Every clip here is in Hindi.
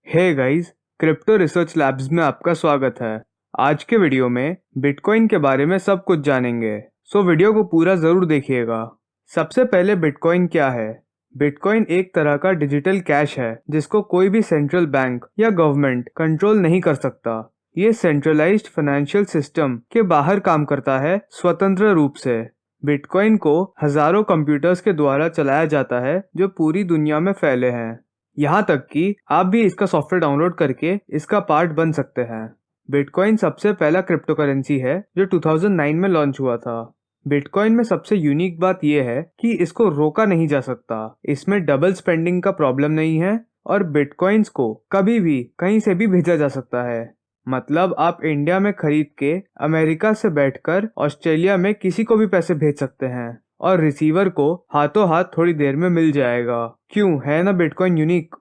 हे गाइस, क्रिप्टो रिसर्च लैब्स में आपका स्वागत है। आज के वीडियो में बिटकॉइन के बारे में सब कुछ जानेंगे, सो वीडियो को पूरा ज़रूर देखिएगा। सबसे पहले बिटकॉइन क्या है? बिटकॉइन एक तरह का डिजिटल कैश है जिसको कोई भी सेंट्रल बैंक या गवर्नमेंट कंट्रोल नहीं कर सकता। ये सेंट्रलाइज्ड फाइनेंशियल सिस्टम के बाहर काम करता है, स्वतंत्र रूप से। बिटकॉइन को हजारों कंप्यूटर्स के द्वारा चलाया जाता है जो पूरी दुनिया में फैले हैं। यहाँ तक कि आप भी इसका सॉफ्टवेयर डाउनलोड करके इसका पार्ट बन सकते हैं। बिटकॉइन सबसे पहला क्रिप्टो करेंसी है जो 2009 में लॉन्च हुआ था। बिटकॉइन में सबसे यूनिक बात यह है कि इसको रोका नहीं जा सकता। इसमें डबल स्पेंडिंग का प्रॉब्लम नहीं है और बिटकॉइंस को कभी भी कहीं से भी भेजा जा सकता है। मतलब आप इंडिया में खरीद के अमेरिका से बैठकर ऑस्ट्रेलिया में किसी को भी पैसे भेज सकते हैं और रिसीवर को हाथों हाथ थोड़ी देर में मिल जाएगा। क्यों है ना बिटकॉइन यूनिक?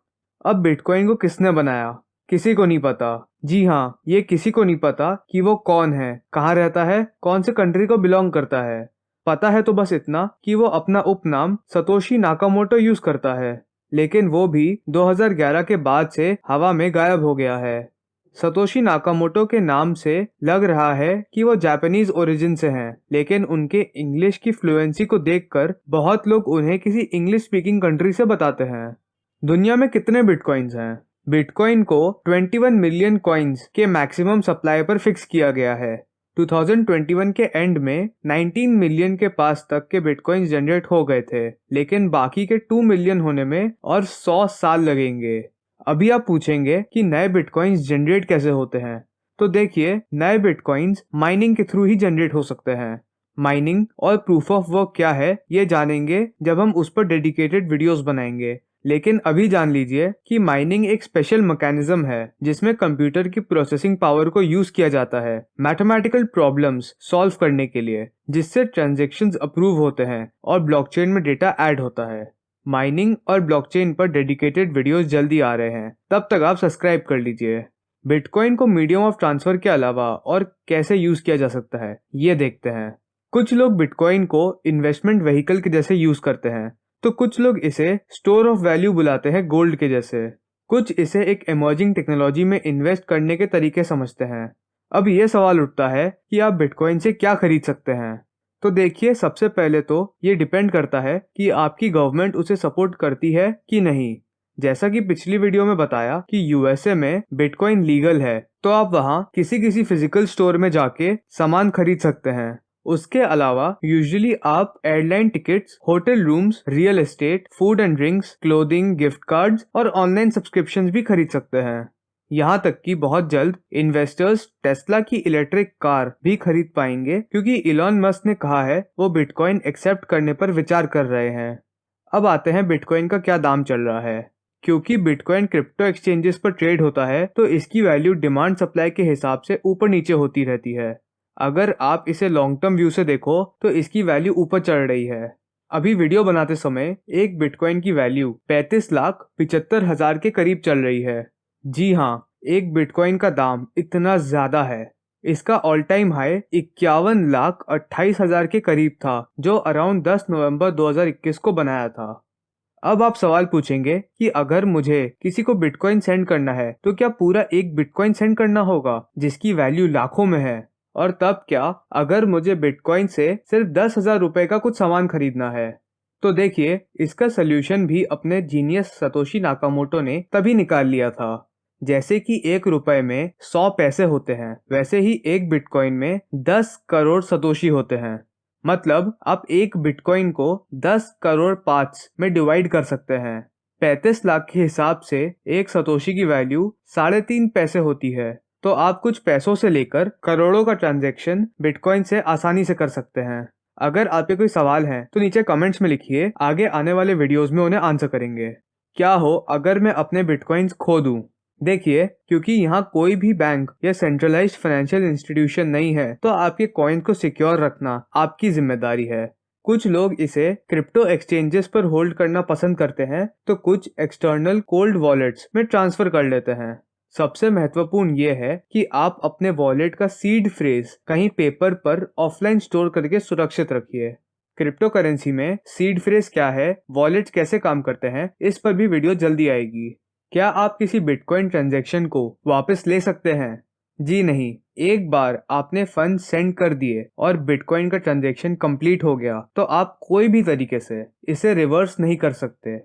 अब बिटकॉइन को किसने बनाया? किसी को नहीं पता। जी हाँ, ये किसी को नहीं पता कि वो कौन है, कहाँ रहता है, कौन से कंट्री को बिलोंग करता है। पता है तो बस इतना कि वो अपना उपनाम सतोशी नाकामोटो यूज करता है, लेकिन वो भी 2011 के बाद से हवा में गायब हो गया है। सतोशी नाकामोटो के नाम से लग रहा है कि वो जापानीज ओरिजिन से हैं, लेकिन उनके इंग्लिश की फ्लुएंसी को देखकर बहुत लोग उन्हें किसी इंग्लिश स्पीकिंग कंट्री से बताते हैं। दुनिया में कितने बिटकॉइंस हैं? बिटकॉइन को 21 मिलियन कॉइन्स के मैक्सिमम सप्लाई पर फिक्स किया गया है। 2021 के एंड में 19 मिलियन के पास तक के बिटकॉइंस जनरेट हो गए थे, लेकिन बाकी के 2 मिलियन होने में और 100 साल लगेंगे। अभी आप पूछेंगे कि नए बिटकॉइंस जनरेट कैसे होते हैं, तो देखिए, नए बिटकॉइंस माइनिंग के थ्रू ही जनरेट हो सकते हैं। माइनिंग और प्रूफ ऑफ वर्क क्या है ये जानेंगे जब हम उस पर डेडिकेटेड वीडियोस बनाएंगे। लेकिन अभी जान लीजिए कि माइनिंग एक स्पेशल मैकेनिज्म है जिसमें कंप्यूटर की प्रोसेसिंग पावर को यूज किया जाता है मैथमेटिकल प्रॉब्लम्स सॉल्व करने के लिए, जिससे ट्रांजैक्शंस अप्रूव होते हैं और ब्लॉकचेन में डेटा ऐड होता है। माइनिंग और ब्लॉकचेन पर डेडिकेटेड वीडियोस जल्दी आ रहे हैं, तब तक आप सब्सक्राइब कर लीजिए। बिटकॉइन को मीडियम ऑफ ट्रांसफर के अलावा और कैसे यूज किया जा सकता है ये देखते हैं। कुछ लोग बिटकॉइन को इन्वेस्टमेंट व्हीकल के जैसे यूज करते हैं, तो कुछ लोग इसे स्टोर ऑफ वैल्यू बुलाते हैं, गोल्ड के जैसे। कुछ इसे एक इमर्जिंग टेक्नोलॉजी में इन्वेस्ट करने के तरीके समझते हैं। अब ये सवाल उठता है कि आप बिटकॉइन से क्या खरीद सकते हैं। तो देखिए, सबसे पहले तो ये डिपेंड करता है कि आपकी गवर्नमेंट उसे सपोर्ट करती है कि नहीं। जैसा कि पिछली वीडियो में बताया कि यूएसए में बिटकॉइन लीगल है, तो आप वहाँ किसी फिजिकल स्टोर में जाके सामान खरीद सकते हैं। उसके अलावा यूजुअली आप airline tickets, hotel rooms, real estate, food and drinks, clothing, gift cards और ऑनलाइन सब्सक्रिप्शंस भी खरीद सकते हैं। यहाँ तक कि बहुत जल्द इन्वेस्टर्स टेस्ला की इलेक्ट्रिक कार भी खरीद पाएंगे, क्योंकि इलॉन मस्क ने कहा है वो बिटकॉइन एक्सेप्ट करने पर विचार कर रहे हैं। अब आते हैं बिटकॉइन का क्या दाम चल रहा है। क्योंकि बिटकॉइन क्रिप्टो एक्सचेंजेस पर ट्रेड होता है, तो इसकी वैल्यू डिमांड सप्लाई के हिसाब से ऊपर नीचे होती रहती है। अगर आप इसे लॉन्ग टर्म व्यू से देखो तो इसकी वैल्यू ऊपर चढ़ रही है। अभी वीडियो बनाते समय एक बिटकॉइन की वैल्यू 35,75,000 के करीब चल रही है। जी हाँ, एक बिटकॉइन का दाम इतना ज्यादा है। इसका ऑल टाइम हाई 51,28,000 के करीब था, जो अराउंड 10 नवंबर 2021 को बनाया था। अब आप सवाल पूछेंगे कि अगर मुझे किसी को बिटकॉइन सेंड करना है तो क्या पूरा एक बिटकॉइन सेंड करना होगा जिसकी वैल्यू लाखों में है? और तब क्या अगर मुझे बिटकॉइन से सिर्फ 10,000 रुपए का कुछ सामान खरीदना है? तो देखिए, इसका सोल्यूशन भी अपने जीनियस सतोशी नाकामोटो ने तभी निकाल लिया था। जैसे कि 1 रुपए में 100 पैसे होते हैं, वैसे ही एक बिटकॉइन में 10 करोड़ सतोशी होते हैं। मतलब आप एक बिटकॉइन को 10 करोड़ पार्ट्स में डिवाइड कर सकते हैं। 35 लाख के हिसाब से एक सतोशी की वैल्यू 3.5 पैसे होती है। तो आप कुछ पैसों से लेकर करोड़ों का ट्रांजैक्शन बिटकॉइन से आसानी से कर सकते हैं। अगर आपके कोई सवाल हैं तो नीचे कमेंट्स में लिखिए, आगे आने वाले वीडियोस में उन्हें आंसर करेंगे। क्या हो अगर मैं अपने बिटकॉइंस खो दूं? देखिए, क्योंकि यहाँ कोई भी बैंक या सेंट्रलाइज्ड फाइनेंशियल इंस्टीट्यूशन नहीं है, तो आपके कॉइन को सिक्योर रखना आपकी जिम्मेदारी है। कुछ लोग इसे क्रिप्टो एक्सचेंजेस पर होल्ड करना पसंद करते हैं, तो कुछ एक्सटर्नल कोल्ड वॉलेट्स में ट्रांसफर कर लेते हैं। सबसे महत्वपूर्ण ये है कि आप अपने वॉलेट का सीड फ्रेज कहीं पेपर पर ऑफलाइन स्टोर करके सुरक्षित रखिए। क्रिप्टो करेंसी में सीड फ्रेज क्या है, वॉलेट्स कैसे काम करते हैं, इस पर भी वीडियो जल्दी आएगी। क्या आप किसी बिटकॉइन ट्रांजैक्शन को वापस ले सकते हैं? जी नहीं। एक बार आपने फंड सेंड कर दिए और बिटकॉइन का ट्रांजैक्शन कंप्लीट हो गया तो आप कोई भी तरीके से इसे रिवर्स नहीं कर सकते।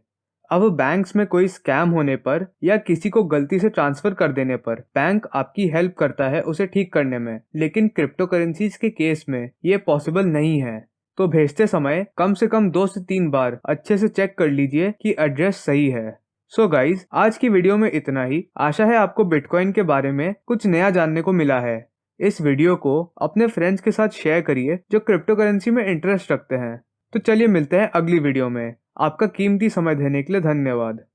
अब बैंक्स में कोई स्कैम होने पर या किसी को गलती से ट्रांसफर कर देने पर बैंक आपकी हेल्प करता है उसे ठीक करने में, लेकिन क्रिप्टो करेंसीज के केस में ये पॉसिबल नहीं है। तो भेजते समय कम से कम 2 से 3 बार अच्छे से चेक कर लीजिए कि एड्रेस सही है। सो गाइज, आज की वीडियो में इतना ही। आशा है आपको बिटकॉइन के बारे में कुछ नया जानने को मिला है। इस वीडियो को अपने फ्रेंड्स के साथ शेयर करिए जो क्रिप्टो करेंसी में इंटरेस्ट रखते हैं। तो चलिए मिलते हैं अगली वीडियो में। आपका कीमती समय देने के लिए धन्यवाद।